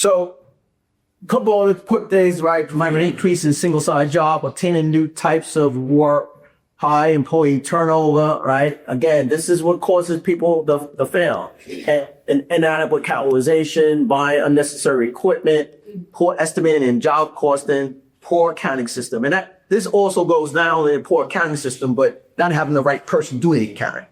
So couple of put things right, might an increase in single-side job, obtaining new types of work, high employee turnover, right? Again, this is what causes people to fail. And inadequate capitalization, buying unnecessary equipment, poor estimating and job costing, poor accounting system. And this also goes not only in poor accounting system, but not having the right person doing the accounting,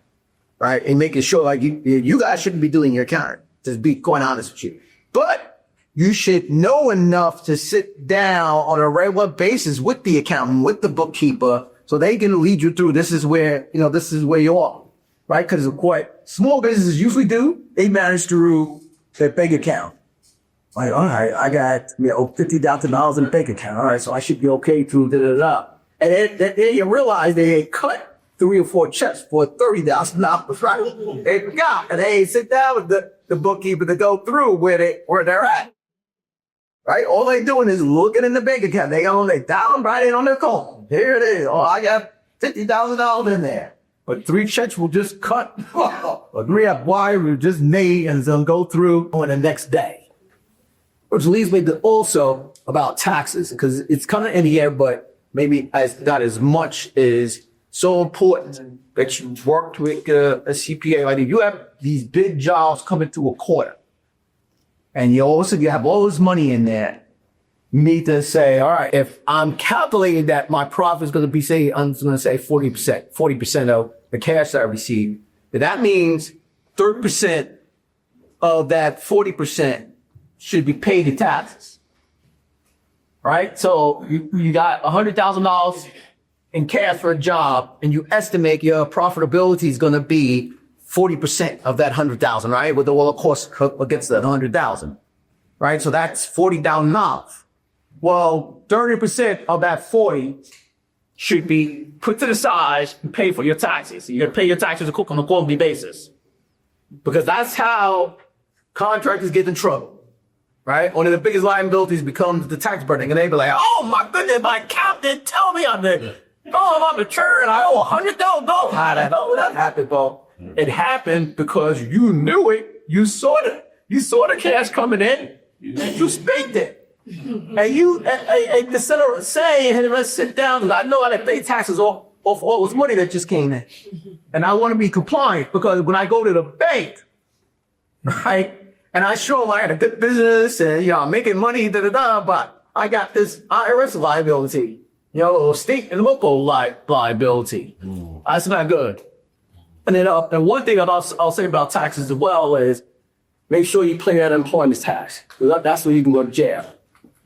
right? And making sure like you guys shouldn't be doing your accounting, to be quite honest with you. But you should know enough to sit down on a regular basis with the accountant, with the bookkeeper, so they can lead you through. This is where you are, right? Because what small businesses usually do, they manage through their bank account. Like, all right, I got $50,000 in the bank account. All right, so I should be okay through da-da-da. And then you realize they cut 3 or 4 checks for $30,000, right? They forgot, and they sit down with the bookkeeper to go through where they're at. Right? All they doing is looking in the bank account. They down right in on their phone. Here it is. Oh, I got $50,000 in there. But 3 checks will just cut. Or 3 wire will just made and they'll go through on the next day. Which leads me to also about taxes, because it's kind of in the air, but maybe not as much is so important that you worked with a CPA. Like if you have these big jobs coming to a quarter, and you have all this money in there, you need to say, all right, if I'm calculating that my profit is going to be, I'm going to say 40% of the cash that I receive, that means 30% of that 40% should be paid in taxes, right? So you got $100,000 in cash for a job, and you estimate your profitability is going to be 40% of that 100,000, right? With all the costs against that 100,000, right? So that's $40,000. Well, 30% of that 40 should be put to the side and pay for your taxes. You're gonna pay your taxes on a quarterly basis, because that's how contractors get in trouble, right? One of the biggest liabilities becomes the tax burden, and they be like, "Oh my goodness, my accountant didn't tell me I'm mature and I owe $100,000." How the hell did that happen, Bo? It happened because you knew it. You saw the cash coming in, and you spent it. And instead of saying, "Hey, let's sit down, I know I pay taxes off all this money that just came in, and I want to be compliant," because when I go to the bank, right, and I show them I had a good business and I'm making money, but I got this IRS liability, state and local liability. That's not good. And then and one thing I'll say about taxes as well is make sure you pay that employment tax, because that's where you can go to jail.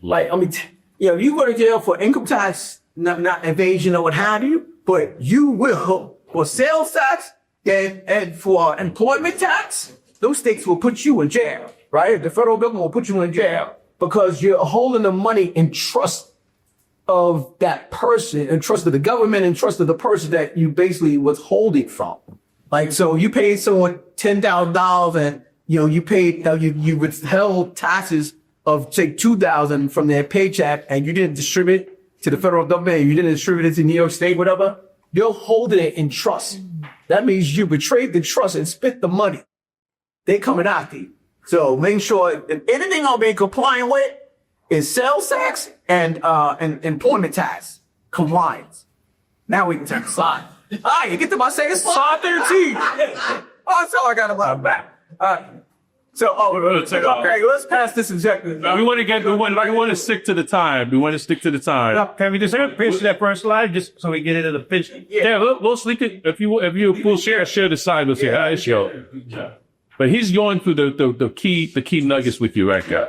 Like, if you go to jail for income tax, not evasion or what have you, but you will for sales tax and for employment tax, those states will put you in jail, right? The federal government will put you in jail because you're holding the money in trust of that person, in trust of the government, in trust of the person that you basically withholding from. Like, so you paid someone $10,000 and, you withheld taxes of, say, $2,000 from their paycheck, and you didn't distribute to the federal government, you didn't distribute it to New York State, whatever. You're holding it in trust. That means you betrayed the trust and spent the money. They coming after you. So make sure if anything I'll be compliant with is sales tax and employment tax compliance. Now we can turn the slide. All right, you get to my second slide. Slide 13. Oh, so I got a back. All right. So, okay, let's pass this executive. We want to stick to the time. Can we just finish that first slide just so we get into the pitch? Yeah, we'll sleep it. If you will share the slide with you. But he's going through the key nuggets with you right now.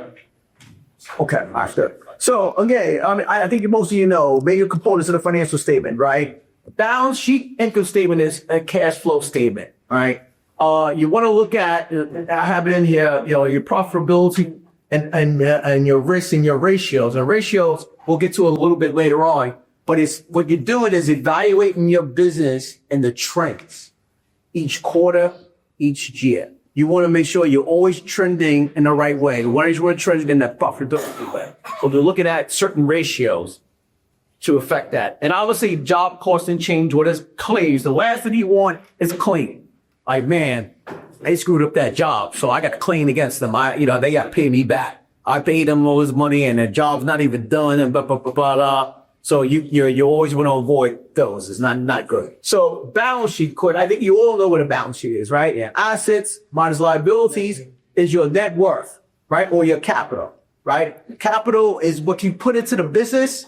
Okay, sure. So, again, I think most of you know major components of the financial statement, right? Balance sheet income statement is a cash flow statement, right? You want to look at, I have it in here, your profitability and your risks and your ratios. And ratios we'll get to a little bit later on, but it's what you're doing is evaluating your business and the trends each quarter, each year. You want to make sure you're always trending in the right way. Why is you trending in that profitability way? So they're looking at certain ratios to affect that. And obviously job costing change orders, claims. The last thing you want is a claim. Like, man, they screwed up that job, so I got to claim against them. They got to pay me back. I paid them all this money and their job's not even done and blah, blah, blah, blah, blah. So you always want to avoid those. It's not good. So balance sheet, Court, I think you all know what a balance sheet is, right? Yeah. Assets minus liabilities is your net worth, right? Or your capital, right? Capital is what you put into the business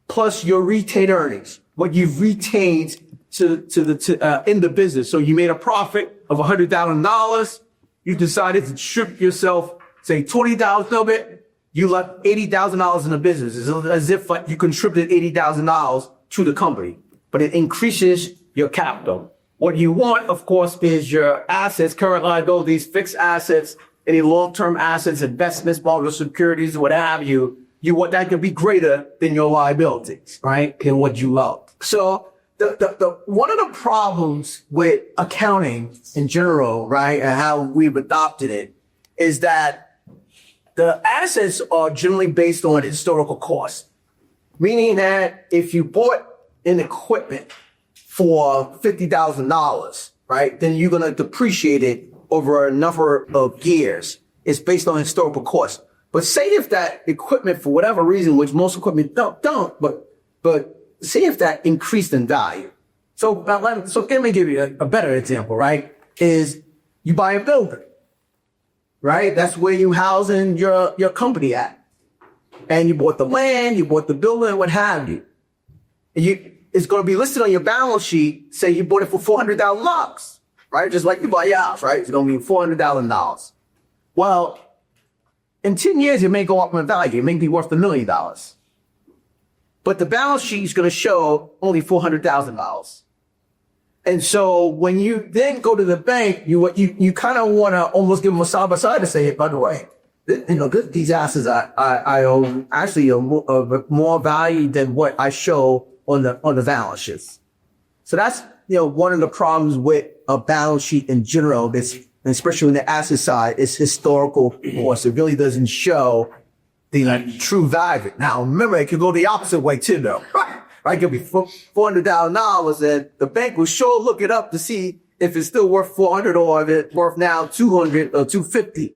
plus your retained earnings, what you've retained in the business. So you made a profit of $100,000. You decided to strip yourself, say $20 of it. You left $80,000 in the business. It's as if you contributed $80,000 to the company, but it increases your capital. What you want, of course, is your assets, current liabilities, fixed assets, any long-term assets, investments, mortgage securities, what have you. You want that to be greater than your liabilities, right? And what you love. So the one of the problems with accounting in general, right, and how we've adopted it is that the assets are generally based on historical cost, meaning that if you bought an equipment for $50,000, right, then you're going to depreciate it over a number of years. It's based on historical cost. But say if that equipment, for whatever reason, which most equipment don't, but say if that increased in value. So let me give you a better example, right, is you buy a building. Right? That's where you housing your company at. And you bought the land, you bought the building, what have you. It's going to be listed on your balance sheet, say you bought it for $400,000, right? Just like you buy your house, right? It's going to be $400,000. Well, in 10 years, it may go up in value. It may be worth $1 million. But the balance sheet is going to show only $400,000. And so when you then go to the bank, you kind of want to almost give them a side by side to say, by the way, these assets I own actually are more value than what I show on the balance sheets. So that's, one of the problems with a balance sheet in general, especially on the asset side, is historical cost. It really doesn't show the true value. Now, remember, it could go the opposite way too, though. Right, it could be $400,000, and the bank will sure look it up to see if it's still worth 400 or if it's worth now 200 or 250.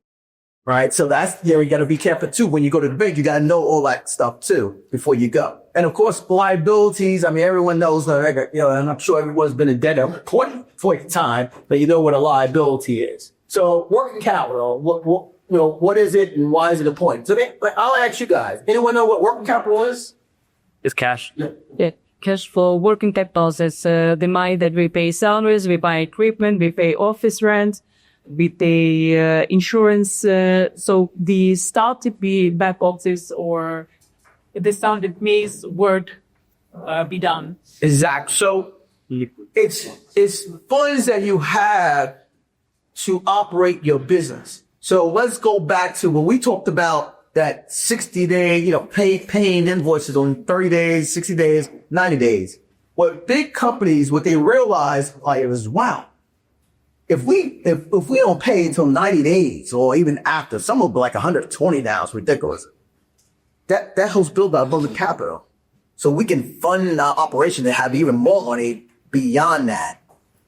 Right, so that's you got to be careful too. When you go to the bank, you got to know all that stuff too before you go. And of course, liabilities. I mean, everyone knows and I'm sure everyone's been in debt at a point in time, but you know what a liability is. So working capital, what is it and why is it important? So I'll ask you guys. Anyone know what working capital is? It's cash. Yeah, cash flow, working capital is the money that we pay salaries, we buy equipment, we pay office rent, we pay insurance. So the start to be back office or the sound it makes work be done. Exactly. So it's funds that you have to operate your business. So let's go back to when we talked about that 60-day, paying invoices on 30 days, 60 days, 90 days. What big companies, what they realize is, wow, if we don't pay until 90 days or even after, some will be like 120 now, it's ridiculous. That helps build our public capital. So we can fund our operation to have even more money beyond that.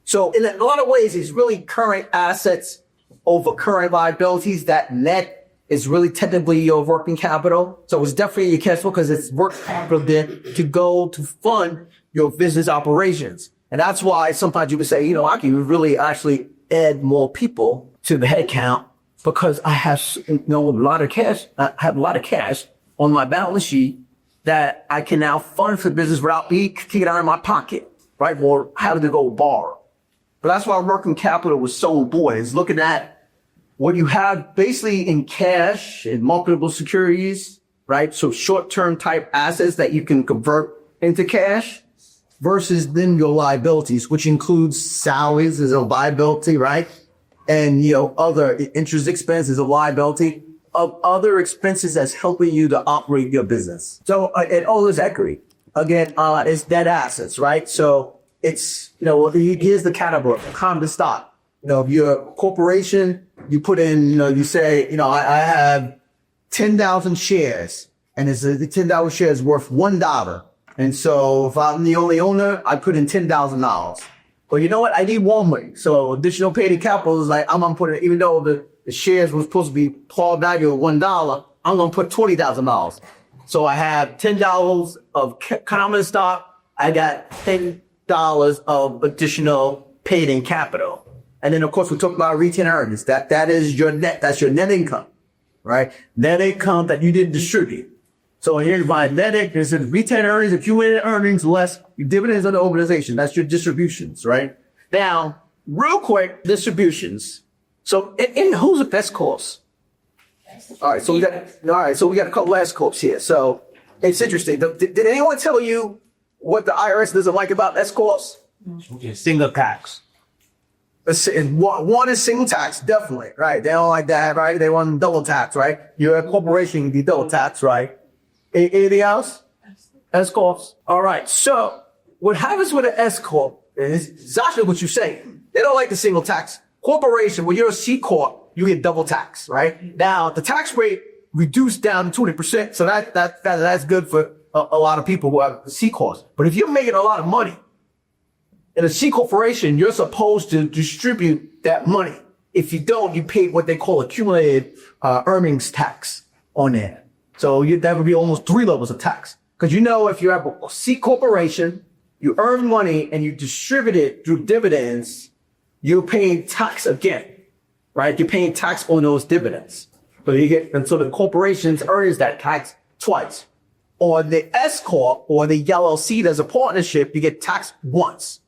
So in a lot of ways, it's really current assets over current liabilities. That net is really technically your working capital. So it's definitely your cash flow because it's working capital there to go to fund your business operations. And that's why sometimes you would say, I can really actually add more people to the head count because I have a lot of cash. I have a lot of cash on my balance sheet that I can now fund for the business without me taking it out of my pocket, right? Or having to go borrow. But that's why working capital was so important, is looking at what you have basically in cash and marketable securities, right? So short-term type assets that you can convert into cash versus then your liabilities, which includes salaries as a liability, right? And, other interest expenses, a liability of other expenses that's helping you to operate your business. So, and all this equity, again, it's net assets, right? So it's, here's the category, common stock. If you're a corporation, you put in, you say, I have 10,000 shares and it's the 10,000 shares worth $1. And so if I'm the only owner, I put in $10,000. Well, you know what? I need more money. So additional paid capital is like, I'm going to put it, even though the shares were supposed to be par value of $1, I'm going to put $20,000. So I have $10 of common stock. I got $10 of additional paid in capital. And then, of course, we talk about retained earnings. That is your net. That's your net income, right? Net income that you didn't distribute. So here's my net income. It's retained earnings, accumulated earnings, less your dividends of the organization. That's your distributions, right? Now, real quick, distributions. So, in who's the best course? All right, so we got a couple S corps here. So it's interesting. Did anyone tell you what the IRS doesn't like about S corps? Single tax. One is single tax, definitely, right? They don't like that, right? They want double tax, right? You're a corporation, you be double tax, right? Anything else? S corps. All right. So what happens with an S corp is exactly what you say. They don't like the single tax. Corporation, when you're a C corp, you get double tax, right? Now the tax rate reduced down to 20%, so that's good for a lot of people who have C corps. But if you're making a lot of money in a C corporation, you're supposed to distribute that money. If you don't, you pay what they call accumulated earnings tax on there. So that would be almost 3 levels of tax. Because if you have a C corporation, you earn money and you distribute it through dividends, you're paying tax again, right? You're paying tax on those dividends. And so the corporations earns that tax twice. On the S corp or the LLC, there's a partnership, you get taxed once,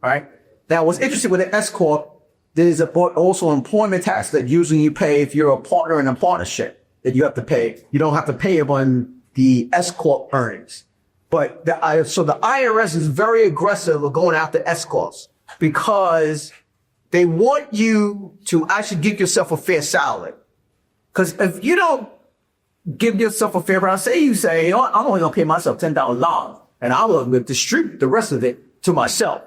right? Now, what's interesting with the S corp, there's also employment tax that usually you pay if you're a partner in a partnership that you have to pay. You don't have to pay it on the S corp earnings. But so the IRS is very aggressive of going after S corps because they want you to actually give yourself a fair salary. Because if you don't give yourself a fair salary, you say, I'm only going to pay myself $10,000 and I'm going to distribute the rest of it to myself.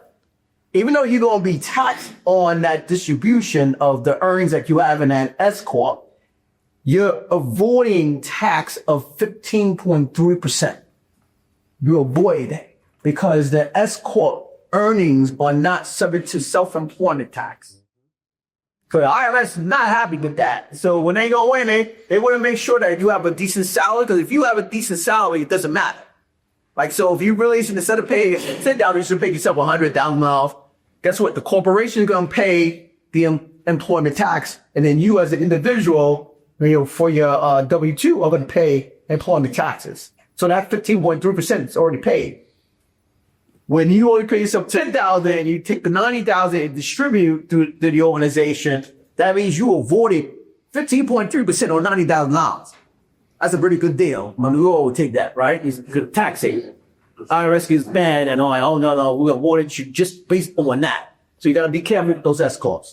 Even though you're going to be taxed on that distribution of the earnings that you have in that S corp, you're avoiding tax of 15.3%. You avoid it because the S corp earnings are not subject to self-employment tax. So the IRS is not happy with that. So when they go in, they want to make sure that you have a decent salary, because if you have a decent salary, it doesn't matter. Like, so if you really should, instead of paying $10, you should pay yourself $100,000. Guess what? The corporation is going to pay the employment tax, and then you as an individual, for your W-2 are going to pay employment taxes. So that 15.3% is already paid. When you only pay yourself $10,000 and you take the $90,000 and distribute to the organization, that means you avoided 15.3% on $90,000. That's a pretty good deal. I mean, we all would take that, right? It's a good tax saving. IRS is bad and all. Oh no, we avoided you just based on that. So you got to be careful with those S corps.